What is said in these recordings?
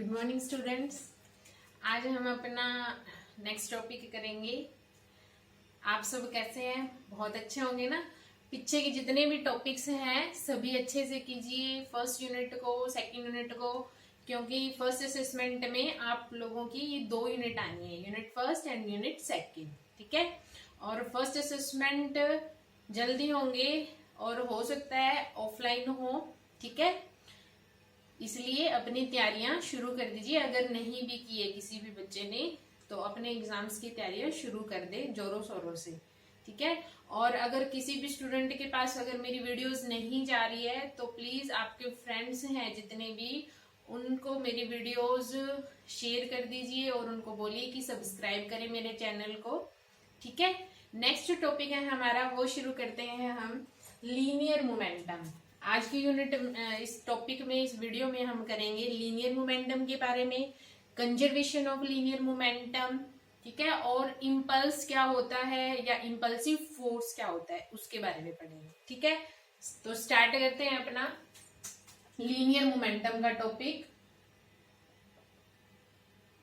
Good morning students. आज हम अपना नेक्स्ट टॉपिक करेंगे। आप सब कैसे हैं? बहुत अच्छे होंगे ना। पीछे के जितने भी टॉपिक्स हैं सभी अच्छे से कीजिए, फर्स्ट यूनिट को, सेकंड यूनिट को, क्योंकि फर्स्ट असेसमेंट में आप लोगों की ये 2 यूनिट आनी है, unit first and unit second. ठीक है। और फर्स्ट असेसमेंट जल्दी होंगे और हो सकता है ऑफलाइन हो। ठीक है, इसलिए अपनी तैयारियां शुरू कर दीजिए। अगर नहीं भी की है किसी भी बच्चे ने तो अपने एग्जाम्स की तैयारियां शुरू कर दे जोरों शोरों से। ठीक है। और अगर किसी भी स्टूडेंट के पास अगर मेरी वीडियोस नहीं जा रही है तो प्लीज आपके फ्रेंड्स हैं जितने भी, उनको मेरी वीडियोस शेयर कर दीजिए और उनको बोलिए कि सब्सक्राइब करें मेरे चैनल को। ठीक है। नेक्स्ट टॉपिक है हमारा, वो शुरू करते हैं हम, लीनियर मोमेंटम। आज की यूनिट इस टॉपिक में, इस वीडियो में हम करेंगे लीनियर मोमेंटम के बारे में, कंजर्वेशन ऑफ लीनियर मोमेंटम। ठीक है। और इम्पल्स क्या होता है या इम्पल्सिव फोर्स क्या होता है उसके बारे में पढ़ेंगे। ठीक है। तो स्टार्ट करते हैं अपना लीनियर मोमेंटम का टॉपिक।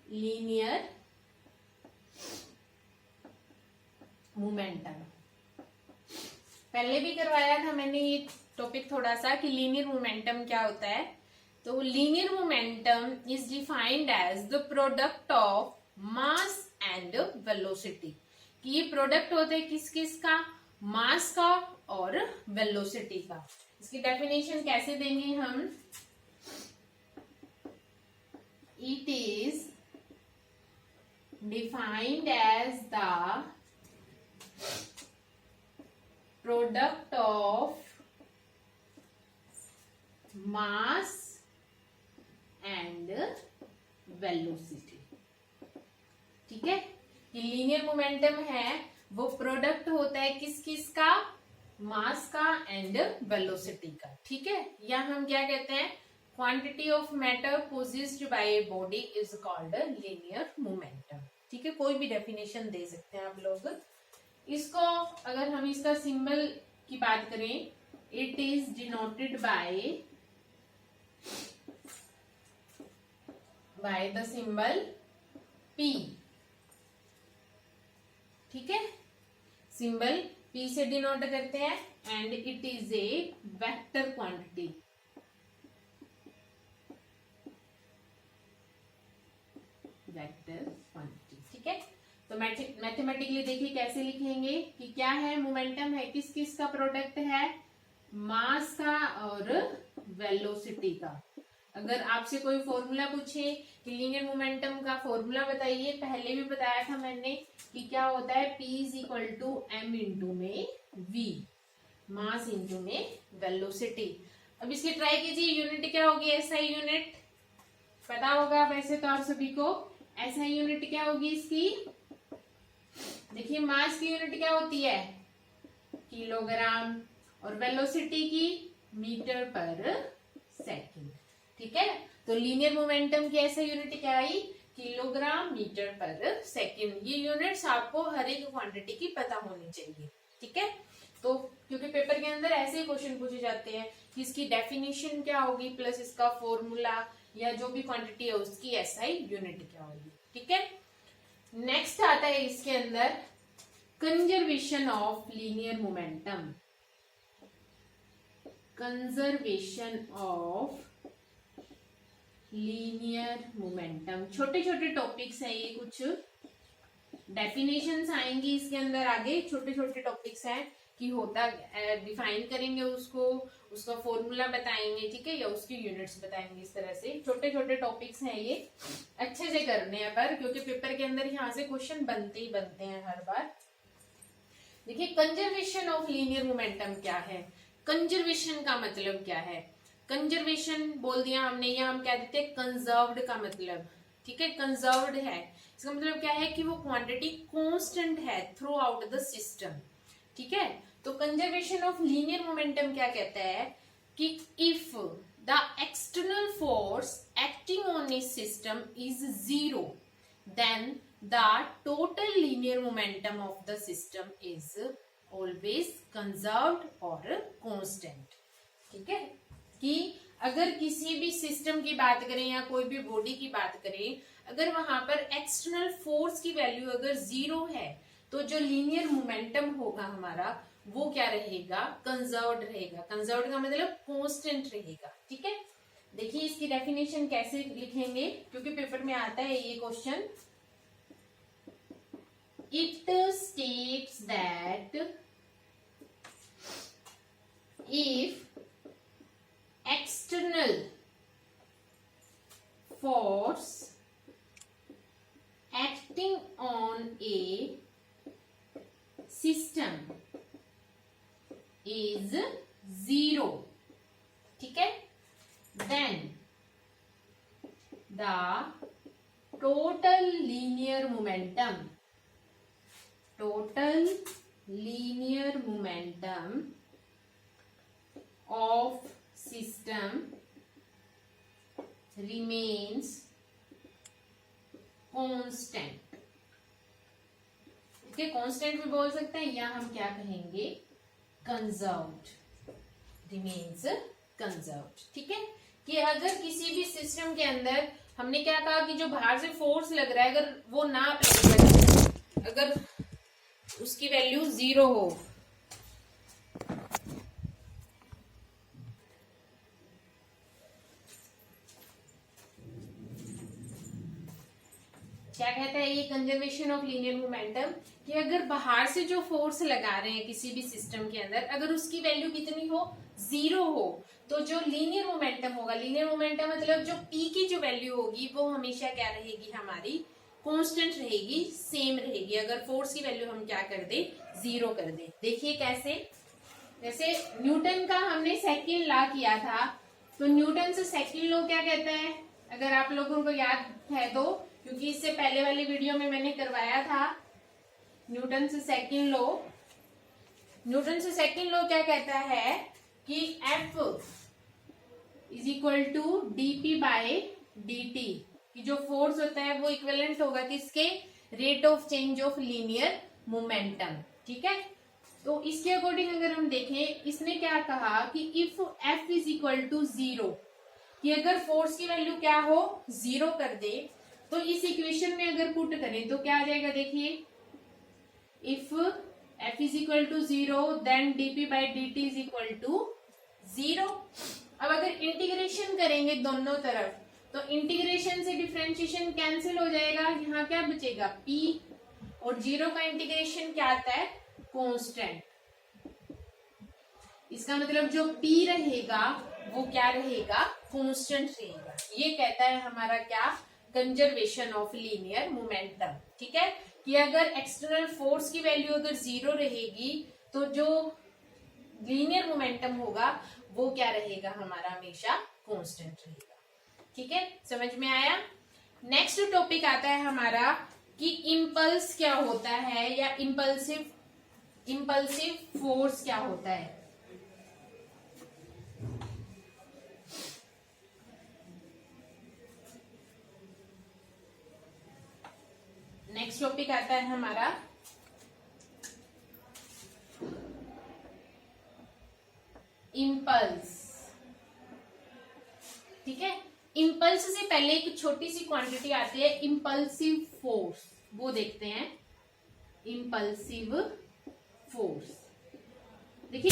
लीनियर मोमेंटम पहले भी करवाया था मैंने ये टॉपिक थोड़ा सा कि लीनियर मोमेंटम क्या होता है। तो linear momentum is defined as the product of mass and velocity. कि ये प्रोडक्ट होता है किस किस का? मास का और वेलोसिटी का। इसकी डेफिनेशन कैसे देंगे हम? It is defined as the product of mass and velocity. ठीक है। ये लीनियर मोमेंटम है वो प्रोडक्ट होता है किस किस का? मास का एंड वेलोसिटी का। ठीक है। या हम क्या कहते हैं, quantity of matter possessed by a body is called linear momentum. ठीक है। कोई भी डेफिनेशन दे सकते हैं आप लोग। इसको अगर हम इसका सिंबल की बात करें, it is denoted by the symbol P। ठीक है। सिंबल P से डिनोट करते हैं and it is a vector quantity. Vector quantity. ठीक है। तो मैथमेटिकली देखिए कैसे लिखेंगे कि क्या है, मोमेंटम है किस किस का प्रोडक्ट है? मास का और वेलोसिटी का। अगर आपसे कोई फॉर्मूला पूछे कि लीनियर मोमेंटम का फॉर्मूला बताइए, पहले भी बताया था मैंने कि क्या होता है, P is equal to M into में V, मास इंटू में वेलोसिटी। अब इसकी ट्राई कीजिए, यूनिट क्या होगी? SI यूनिट पता होगा वैसे तो आप सभी को। SI यूनिट क्या होगी इसकी? देखिए मास की यूनिट क्या होती है? किलोग्राम, और वेलोसिटी की मीटर पर सेकंड। ठीक है। तो लीनियर मोमेंटम की ऐसा यूनिट क्या आई? किलोग्राम मीटर पर सेकंड। ये यूनिट्स आपको हर एक क्वांटिटी की पता होनी चाहिए। ठीक है। तो क्योंकि पेपर के अंदर ऐसे ही क्वेश्चन पूछे जाते हैं कि इसकी डेफिनेशन क्या होगी प्लस इसका फॉर्मूला या जो भी क्वांटिटी है उसकी SI यूनिट क्या होगी। ठीक है। नेक्स्ट आता है इसके अंदर conservation of linear momentum. Conservation of linear momentum. छोटे छोटे टॉपिक्स हैं ये, कुछ डेफिनेशंस आएंगी इसके अंदर आगे। छोटे छोटे टॉपिक्स हैं कि होता, डिफाइन करेंगे उसको, उसका फॉर्मूला बताएंगे। ठीक है। या उसकी यूनिट्स बताएंगे। इस तरह से छोटे छोटे टॉपिक्स हैं ये, अच्छे से करने हैं पर, क्योंकि पेपर के अंदर यहाँ से क्वेश्चन बनते ही बनते हैं हर बार। देखिए कंजर्वेशन ऑफ लीनियर मोमेंटम क्या है? कंजर्वेशन का मतलब क्या है? कंजर्वेशन बोल दिया हमने, या हम कह देते हैं कंजर्व्ड का मतलब। ठीक है। कंजर्व्ड है, इसका मतलब क्या है कि वो क्वांटिटी कांस्टेंट है थ्रू आउट द सिस्टम। ठीक है। तो कंजर्वेशन ऑफ लीनियर मोमेंटम क्या कहता है कि if the external force acting on A system is 0 then the total linear momentum of the system is always conserved or constant। ठीक है। कि अगर किसी भी सिस्टम की बात करें या कोई भी बॉडी की बात करें, अगर वहां पर एक्सटर्नल फोर्स की वैल्यू अगर 0 है तो जो लीनियर मोमेंटम होगा हमारा वो क्या रहेगा, कंजर्व्ड रहेगा। कंजर्व्ड का मतलब कांस्टेंट रहेगा। ठीक है, देखिए इसकी डेफिनेशन कैसे लिखेंगे, क्योंकि पेपर में आता है ये question. It states that if external force acting on a system is 0, ठीक है, then the total linear momentum of system remains constant। ठीक है, कांस्टेंट भी बोल सकते हैं, या हम क्या कहेंगे, कंजर्व्ड, रिमेन्स कंजर्व्ड। ठीक है, कि अगर किसी भी सिस्टम के अंदर हमने क्या कहा कि जो बाहर से फोर्स लग रहा है अगर वो ना अप्लाई, अगर उसकी वैल्यू 0 हो, क्या कहता है ये कंजर्वेशन ऑफ लीनियर मोमेंटम, कि अगर बाहर से जो फोर्स लगा रहे हैं किसी भी सिस्टम के अंदर, अगर उसकी वैल्यू कितनी हो, 0 हो, तो जो लीनियर मोमेंटम होगा, लीनियर मोमेंटम मतलब जो पी की जो वैल्यू होगी वो हमेशा क्या रहेगी, हमारी कांस्टेंट रहेगी, सेम रहेगी। अगर फोर्स की वैल्यू हम क्या कर दे, 0 कर दे। देखिए कैसे, जैसे न्यूटन का हमने सेकंड लॉ किया था, तो न्यूटन से सेकंड लॉ क्या कहता है, अगर आप लोगों को याद है तो, क्योंकि इससे पहले वाली वीडियो में मैंने करवाया था। न्यूटन से सेकंड लॉ क्या कहता है कि F is equal to dp by dt, कि जो फोर्स होता है वो इक्विवेलेंट होगा किसके, rate of change of linear momentum. ठीक है, तो इसके अकॉर्डिंग अगर हम देखें, इसने क्या कहा कि if F is equal to 0, कि अगर फोर्स की वैल्यू क्या हो, 0 कर दे, तो इस इक्वेशन में अगर पुट करें तो क्या आ जाएगा, देखिए if F is equal to 0 then dp by dt is equal to 0। अब अगर इंटीग्रेशन करेंगे दोनों तरफ, तो इंटीग्रेशन से डिफरेंशिएशन कैंसिल हो जाएगा, यहाँ क्या बचेगा, p, और 0 का इंटीग्रेशन क्या आता है, कांस्टेंट। इसका मतलब जो p रहेगा वो क्या रहेगा, कांस्टेंट रहेगा। ये कहता है हमारा क्या, कंजर्वेशन ऑफ लीनियर मोमेंटम। ठीक है, कि अगर एक्सटर्नल फोर्स की वैल्यू अगर 0 रहेगी तो जो लीनियर मोमेंटम होगा वो क्या रहेगा, हमारा हमेशा कांस्टेंट रहेगा। ठीक है, समझ में आया। नेक्स्ट टॉपिक आता है हमारा कि इम्पल्स क्या होता है, या इम्पल्सिव फोर्स क्या होता है। नेक्स्ट टॉपिक आता है हमारा इम्पल्स। ठीक है, इम्पल्स से पहले एक छोटी सी क्वांटिटी आती है इम्पल्सिव फोर्स, वो देखते हैं। इम्पल्सिव फोर्स, देखिए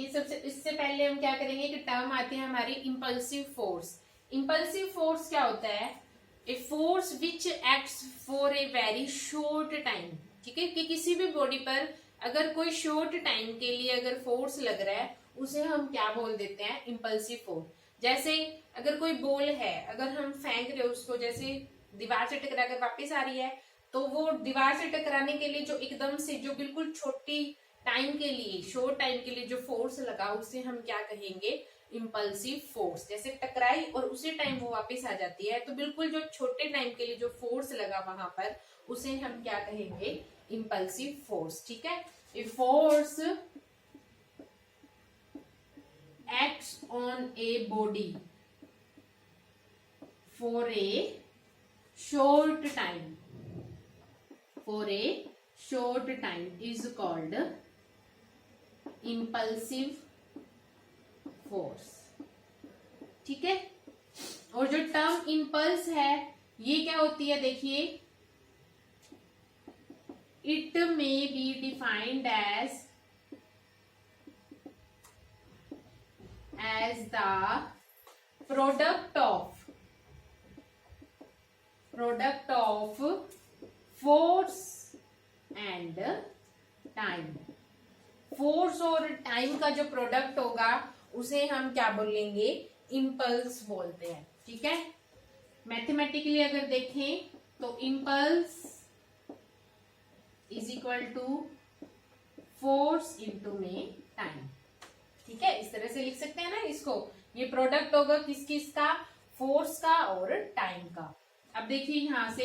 सबसे इससे पहले हम क्या करेंगे कि टर्म आती है हमारी इम्पल्सिव फोर्स। इम्पल्सिव फोर्स क्या होता है, a force which acts for a very short time. ठीक है, कि किसी भी बॉडी पर अगर कोई शॉर्ट टाइम के लिए अगर फोर्स लग रहा है उसे हम क्या बोल देते हैं, इम्पल्सिव फोर्स। जैसे अगर कोई बॉल है, अगर हम फेंक रहे उसको, जैसे दीवार से टकरा कर वापिस आ रही है, तो वो दीवार से टकराने के लिए जो एकदम से जो बिल्कुल छोटी टाइम के लिए, शॉर्ट टाइम के लिए जो फोर्स लगा उसे हम क्या कहेंगे, इम्पल्सिव फोर्स। जैसे टकराई और उसी टाइम वो वापस आ जाती है, तो बिल्कुल जो छोटे टाइम के लिए जो फोर्स लगा वहां पर उसे हम क्या कहेंगे, इम्पल्सिव फोर्स। ठीक है, a force acts on a body for a short time, for a short time is called impulsive force. ठीक है, और जो टर्म इम्पल्स है ये क्या होती है, देखिए, it may be defined as the product of force and time. Force और टाइम का जो प्रोडक्ट होगा उसे हम क्या बोलेंगे, इम्पल्स बोलते हैं. ठीक है, मैथमेटिकली अगर देखें तो impulse is equal to force into में टाइम. ठीक है, इस तरह से लिख सकते हैं ना इसको. ये प्रोडक्ट होगा किस किस का, फोर्स का और टाइम का. अब देखिए यहां से,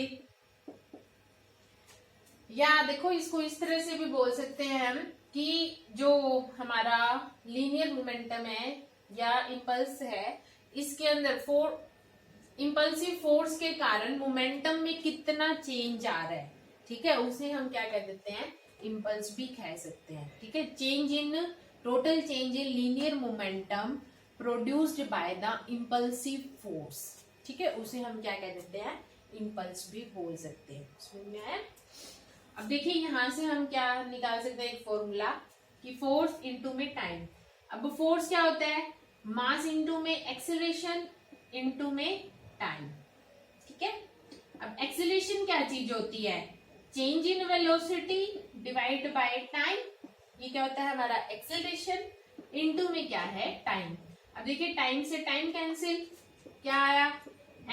या देखो इसको इस तरह से भी बोल सकते हैं हम कि जो हमारा लीनियर मोमेंटम है या इम्पल्स है, इसके अंदर इम्पल्सिव फोर्स के कारण मोमेंटम में कितना चेंज आ रहा है. ठीक है, उसे हम क्या कह देते हैं, इम्पल्स भी कह सकते हैं. ठीक है, total change in linear momentum produced by the impulsive force. ठीक है, उसे हम क्या कह देते हैं, इम्पल्स भी बोल सकते हैं. समझ में आया. अब देखिए यहां से हम क्या निकाल सकते हैं, एक फॉर्मूला कि फोर्स इंटू में टाइम. अब फोर्स क्या होता है, मास इंटू में एक्सेलरेशन इंटू में टाइम. ठीक है, अब एक्सेलरेशन क्या चीज होती है, change in velocity divide by time. ये क्या होता है हमारा एक्सेलरेशन, इंटू में क्या है, टाइम. अब देखिए टाइम से टाइम कैंसिल, क्या आया,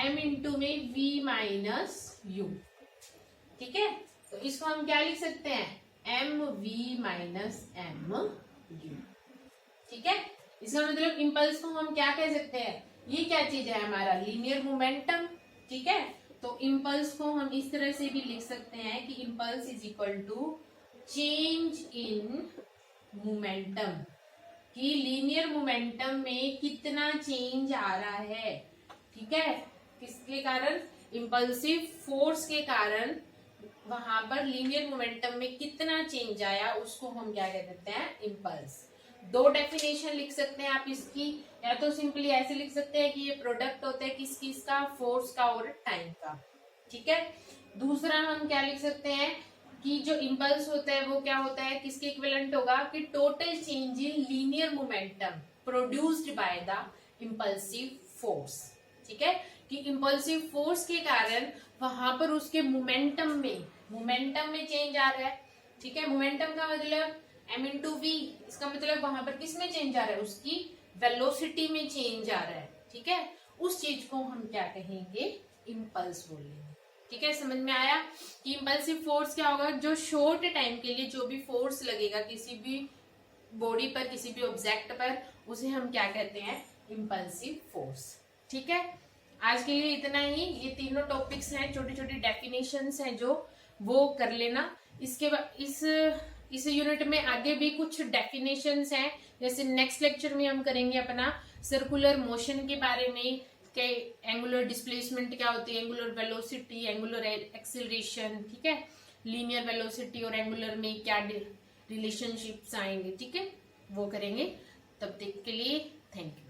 m इंटू में v माइनस यू. ठीक है, तो इसको हम क्या लिख सकते हैं, M V minus M U. ठीक है, इसका मतलब इम्पल्स को हम क्या कह सकते हैं, ये क्या चीज है, हमारा लीनियर मोमेंटम. ठीक है, तो इम्पल्स को हम इस तरह से भी लिख सकते हैं कि impulse is equal to change in momentum, कि लीनियर मोमेंटम में कितना चेंज आ रहा है. ठीक है, किसके कारण, इम्पल्सिव फोर्स के कारण वहां पर लीनियर मोमेंटम में कितना चेंज आया, उसको हम क्या कह देते हैं, इम्पल्स. दो डेफिनेशन लिख सकते हैं आप इसकी, या तो सिंपली ऐसे लिख सकते हैं कि ये प्रोडक्ट होता है किस किस का, फोर्स का और टाइम का. ठीक है, दूसरा हम क्या लिख सकते हैं कि जो इम्पल्स होता है वो क्या होता है, किसके इक्विवेलेंट होगा, कि total change in linear momentum produced by the impulsive force. ठीक है, कि इम्पल्सिव फोर्स के कारण वहां पर उसके मोमेंटम में चेंज आ रहा है. ठीक है, मोमेंटम का मतलब m इंटू वी, इसका मतलब वहां पर किस में चेंज आ रहा है, उसकी वेलोसिटी में चेंज आ रहा है. ठीक है, उस चीज को हम क्या कहेंगे, इम्पल्स बोलेंगे. ठीक है, समझ में आया कि इम्पल्सिव फोर्स क्या होगा, जो शॉर्ट टाइम के लिए जो भी फोर्स लगेगा किसी भी बॉडी पर, किसी भी ऑब्जेक्ट पर, उसे हम क्या कहते हैं, इम्पल्सिव फोर्स. ठीक है, आज के लिए इतना ही. ये तीनों टॉपिक्स हैं, छोटी छोटी डेफिनेशंस हैं जो वो कर लेना. इसके बाद इस यूनिट में आगे भी कुछ डेफिनेशंस हैं, जैसे नेक्स्ट लेक्चर में हम करेंगे अपना सर्कुलर मोशन के बारे में, कि एंगुलर डिस्प्लेसमेंट क्या होती है, एंगुलर वेलोसिटी, एंगुलर एक्सेलरेशन. ठीक है, लीनियर वेलोसिटी और एंगुलर में क्या रिलेशनशिप्स आएंगे. ठीक है, वो करेंगे. तब तक के लिए थैंक यू.